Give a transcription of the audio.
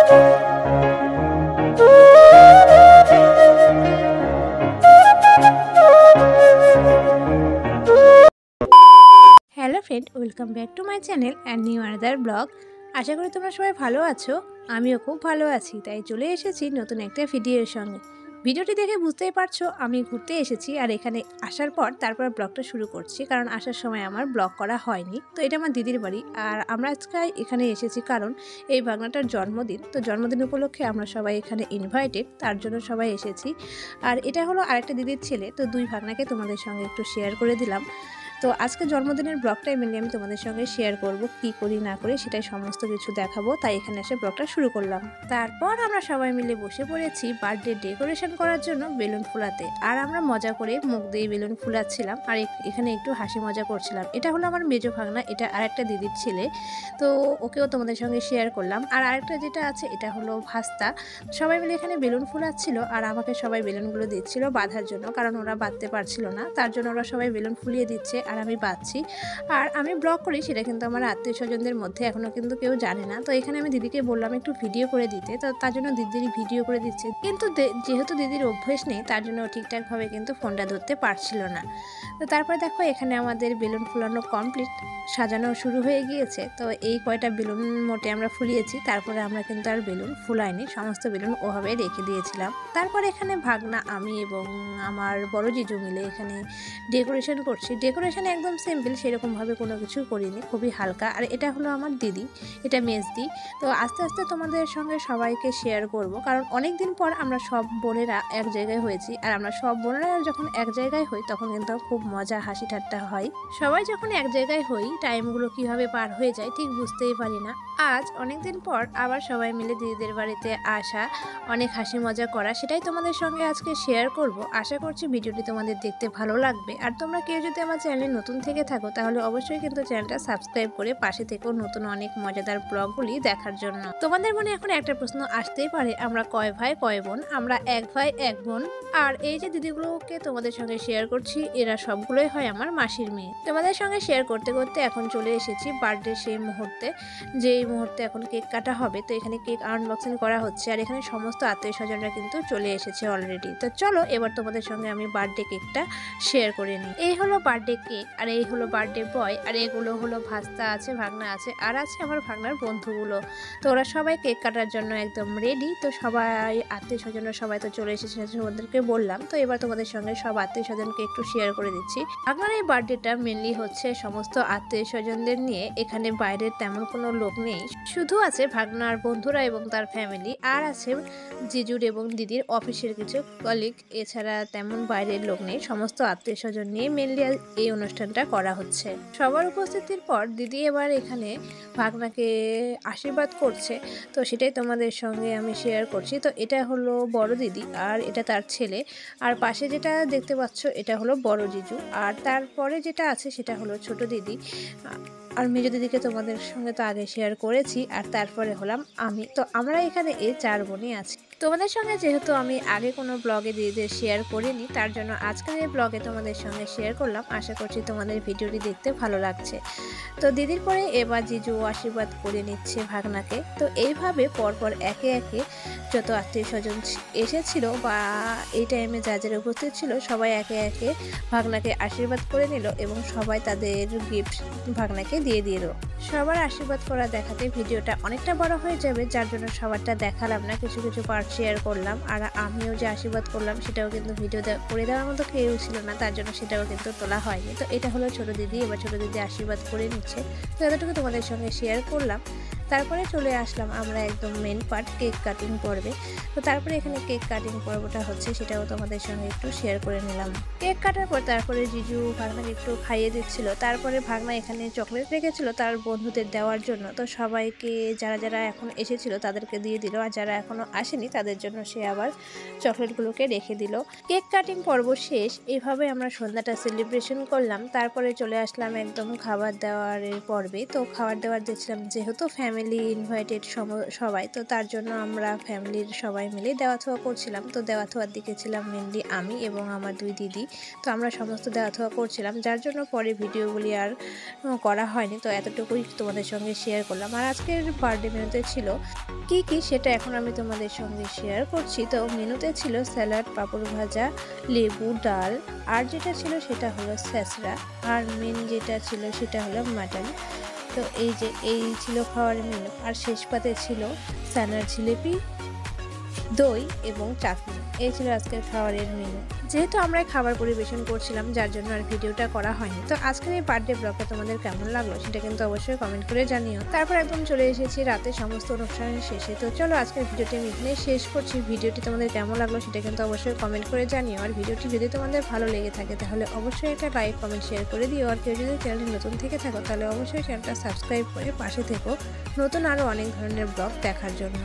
Hello friend, welcome back to my channel and new another blog. আশা করি তোমরা সবাই ভালো আছো। আমিও খুব ভালো আছি, তাই চলে এসেছি নতুন একটা ভিডিওর সঙ্গে। ভিডিওটি দেখে বুঝতেই পারছো আমি ঘুরতে এসেছি, আর এখানে আসার পর তারপর ব্লগটা শুরু করছি, কারণ আসার সময় আমার ব্লগ করা হয়নি। তো এটা আমার দিদির বাড়ি, আর আমরা আজকে এখানে এসেছি কারণ এই ভাগনাটার জন্মদিন। তো জন্মদিন উপলক্ষে আমরা সবাই এখানে ইনভাইটেড, তার জন্য সবাই এসেছি। আর এটা হলো আরেকটা দিদির ছেলে, তো দুই ভাগনাকে তোমাদের সঙ্গে একটু শেয়ার করে দিলাম। তো আজকে জন্মদিনের ব্লগটাই মিলে আমি তোমাদের সঙ্গে শেয়ার করব, কি করি না করি সেটাই সমস্ত কিছু দেখাবো, তাই এখানে এসে ব্লগটা শুরু করলাম। তারপর আমরা সবাই মিলে বসে পড়েছি বার্থডে ডেকোরেশন করার জন্য বেলুন ফুলাতে, আর আমরা মজা করে মুখ দিয়ে বেলুন ফুলাচ্ছিলাম আর এখানে একটু হাসি মজা করছিলাম। এটা হলো আমার মেজো ভাগনা, এটা আরেকটা দিদির ছেলে, তো ওকেও তোমাদের সঙ্গে শেয়ার করলাম। আর আরেকটা যেটা আছে এটা হলো ভাস্তা। সবাই মিলে এখানে বেলুন ফুলাচ্ছিল, আর আমাকে সবাই বেলুনগুলো দিচ্ছিল বাঁধার জন্য, কারণ ওরা বাঁধতে পারছিল না, তার জন্য ওরা সবাই বেলুন ফুলিয়ে দিচ্ছে আর আমি বাঁধছি। আর আমি ব্লগ করি সেটা কিন্তু আমার আত্মীয় স্বজনদের মধ্যে এখনও কিন্তু কেউ জানে না। তো এখানে আমি দিদিকে বললাম একটু ভিডিও করে দিতে, তো তার জন্য দিদির ভিডিও করে দিচ্ছে, কিন্তু যেহেতু দিদির অভ্যেস নেই তার জন্য ঠিকঠাকভাবে কিন্তু ফোনটা ধরতে পারছিল না। তো তারপরে দেখো এখানে আমাদের বেলুন ফুলানো কমপ্লিট, সাজানো শুরু হয়ে গিয়েছে। তো এই কয়টা বেলুন মোটে আমরা ফুলিয়েছি, তারপরে আমরা কিন্তু আর বেলুন ফুলাইনি, সমস্ত বেলুন ওভাবে রেখে দিয়েছিলাম। তারপর এখানে ভাগনা, আমি এবং আমার বড় জিজু মিলে এখানে ডেকোরেশন করছি। ডেকোরেশনে একদম সিম্পল, সেরকমভাবে কোনো কিছু করিনি, খুবই হালকা। আর এটা হলো আমার দিদি, এটা মেজদি। তো আস্তে আস্তে তোমাদের সঙ্গে সবাইকে শেয়ার করব, কারণ অনেক দিন পর আমরা সব বোনেরা এক জায়গায় হয়েছি। আর আমরা সব বোনেরা যখন এক জায়গায় হই তখন কিন্তু খুব মজা হাসি ঠাট্টা হয়। সবাই যখন এক জায়গায় হই টাইমগুলো কিভাবে পার হয়ে যায় ঠিক বুঝতেই পারি না। আজ অনেক দিন পর আবার সবাই মিলে দিদিদের বাড়িতে আসা, অনেক হাসি মজা করা, সেটাই তোমাদের সঙ্গে আজকে শেয়ার করব। আশা করছি ভিডিওটি তোমাদের দেখতে ভালো লাগবে। আর তোমরা কেউ যদি আমার চ্যানেলে নতুন থেকে থাকো তাহলে অবশ্যই কিন্তু চ্যানেলটা সাবস্ক্রাইব করে পাশে থেকেও নতুন অনেক মজাদার ব্লগগুলি দেখার জন্য। তোমাদের মনে এখন একটা প্রশ্ন আসতেই পারে, আমরা কয় ভাই কয় বোন? আমরা এক ভাই এক বোন। আর এই যে দিদিগুলোকে তোমাদের সঙ্গে শেয়ার করছি, এরা সবগুলোই হয় আমার মাসির মেয়ে। তোমাদের সঙ্গে শেয়ার করতে করতে এখন চলে এসেছি বার্থডে সেই মুহূর্তে, যেই মুহূর্তে এখন কেক কাটা হবে। তো এখানে কেক আনবক্সিং করা হচ্ছে, আর এখানে সমস্ত আত্মীয় স্বজনরা কিন্তু চলে এসেছে অলরেডি। তো চলো এবার তোমাদের সঙ্গে আমি বার্থডে কেকটা শেয়ার করে নিই। এই হলো বার্থডে কেক, আর এই হলো বার্থডে বয়, আর এগুলো হলো ভাস্তা আছে, ভাগনা আছে, আর আছে আমার ভাগনার বন্ধুগুলো। তো ওরা সবাই কেক কাটার জন্য একদম রেডি। তো সবাই আত্মীয় স্বজনরা সবাই তো চলে এসেছে, ওদেরকে বললাম। তো এবার তোমাদের সঙ্গে সব আত্মীয় স্বজনকে একটু শেয়ার করে দিচ্ছি। ভাগনার এই বার্থডেটা মেনলি হচ্ছে সমস্ত আত্মীয় স্বজনদের নিয়ে, এখানে বাইরের তেমন কোনো লোক নেই, শুধু আছে ভাগনার বন্ধুরা এবং তার ফ্যামিলি, আর আছে জিজুর এবং দিদির অফিসের কিছু কলিগ। এছাড়া তেমন বাইরের লোক নেই, সমস্ত আত্মীয় স্বজন নিয়ে মেনলি এই অনুষ্ঠানটা করা হচ্ছে। সবার উপস্থিতির পর দিদি এবার এখানে ভাগনাকে আশীর্বাদ করছে, তো সেটাই তোমাদের সঙ্গে আমি শেয়ার করছি। তো এটা হলো বড় দিদি আর এটা তার ছেলে, আর পাশে যেটা দেখতে পাচ্ছ এটা হলো বড় জিজু, আর তারপরে যেটা আছে সেটা হলো ছোট দিদি। আর মেজো দিদিকে তোমাদের সঙ্গে তো আগে শেয়ার করেছি, আর তারপরে হলাম আমি। তো আমরা এখানে এই 4 বোনই আছি। তোমাদের সঙ্গে যেহেতু আমি আগে কোনো ব্লগে দিদিদের শেয়ার করিনি, তার জন্য আজকের এই ব্লগে তোমাদের সঙ্গে শেয়ার করলাম। আশা করছি তোমাদের ভিডিওটি দেখতে ভালো লাগছে। তো দিদির পরে এবার জিজু আশীর্বাদ করে নিচ্ছে ভাগনাকে। তো এইভাবে পরপর একে একে যত আত্মীয় স্বজন এসেছিল বা এই টাইমে যা যারা উপস্থিত ছিল সবাই একে একে ভাগনাকে আশীর্বাদ করে নিল, এবং সবাই তাদের গিফট ভাগনাকে দিয়ে দিল। সবার আশীর্বাদ করা দেখাতে ভিডিওটা অনেকটা বড় হয়ে যাবে, যার জন্য সবারটা দেখালাম না, কিছু কিছু পার্ট শেয়ার করলাম। আর আমিও যে আশীর্বাদ করলাম সেটাও কিন্তু ভিডিও করে দেওয়ার মতো কেউ ছিল না, তার জন্য সেটাও কিন্তু তোলা হয়নি। তো এটা হলো ছোট দিদি, এবার ছোট দিদি আশীর্বাদ করে নিচ্ছে। তো এতটুকু তোমাদের সঙ্গে শেয়ার করলাম। তারপরে চলে আসলাম আমরা একদম মেন পার্ট, কেক কাটিং পর্বে। তো তারপরে এখানে কেক কাটিং পর্বটা হচ্ছে, সেটাও তোমাদের সঙ্গে একটু শেয়ার করে নিলাম। কেক কাটার পর তারপরে জিজু ভাগনাকে একটু খাইয়ে দিচ্ছিল। তারপরে ভাগনা এখানে চকলেট রেখেছিল তার বন্ধুদের দেওয়ার জন্য। তো সবাইকে যারা যারা এখন এসেছিল তাদেরকে দিয়ে দিল, আর যারা এখনো আসেনি তাদের জন্য সে আবার চকলেটগুলোকে রেখে দিল। কেক কাটিং পর্ব শেষ, এভাবে আমরা সন্ধ্যাটা সেলিব্রেশন করলাম। তারপরে চলে আসলাম একদম খাবার দাবারের পর্বে। তো খাবার দাবার দিচ্ছিলাম, যেহেতু ফ্যামিলি ফ্যামিলি ইনভাইটেড সবাই, তো তার জন্য আমরা ফ্যামিলির সবাই মিলে দেওয়া থোয়া করছিলাম। তো দেওয়া থোয়ার দিকে ছিলাম মেনলি আমি এবং আমার 2 দিদি। তো আমরা সমস্ত দেওয়া থোয়া করছিলাম, যার জন্য পরে ভিডিওগুলি আর করা হয়নি। তো এতটুকুই তোমাদের সঙ্গে শেয়ার করলাম। আর আজকের বার্থডে মেনুতে ছিল কি সেটা এখন আমি তোমাদের সঙ্গে শেয়ার করছি। তো মেনুতে ছিল স্যালাড, পাঁপড় ভাজা, লেবু, ডাল, আর যেটা ছিল সেটা হলো স্যাঁচড়া, আর মেন যেটা ছিল সেটা হলো মাটন। তো এই ছিল খাওয়ার মেনু। আর শেষ পাতে ছিল ছানার জিলিপি, দই এবং চাটনি। এই ছিল আজকের খাবারের মেনু। যেহেতু আমরা খাবার পরিবেশন করছিলাম, যার জন্য আর ভিডিওটা করা হয়নি। তো আজকের এই বার্থডে ব্লগটা তোমাদের কেমন লাগলো সেটা কিন্তু অবশ্যই কমেন্ট করে জানিও। তারপর একদম চলে এসেছি রাতে সমস্ত অনুষ্ঠানের শেষে। তো চলো আজকের ভিডিওটি আমি এখানে শেষ করছি। ভিডিওটি তোমাদের কেমন লাগলো সেটা কিন্তু অবশ্যই কমেন্ট করে জানিও। আর ভিডিওটি যদি তোমাদের ভালো লেগে থাকে তাহলে অবশ্যই একটা লাইক, কমেন্ট, শেয়ার করে দিও। আর কেউ যদি চ্যানেলটি নতুন থেকে থাকো তাহলে অবশ্যই চ্যানেলটা সাবস্ক্রাইব করে পাশে থেকো নতুন আরও অনেক ধরনের ব্লগ দেখার জন্য।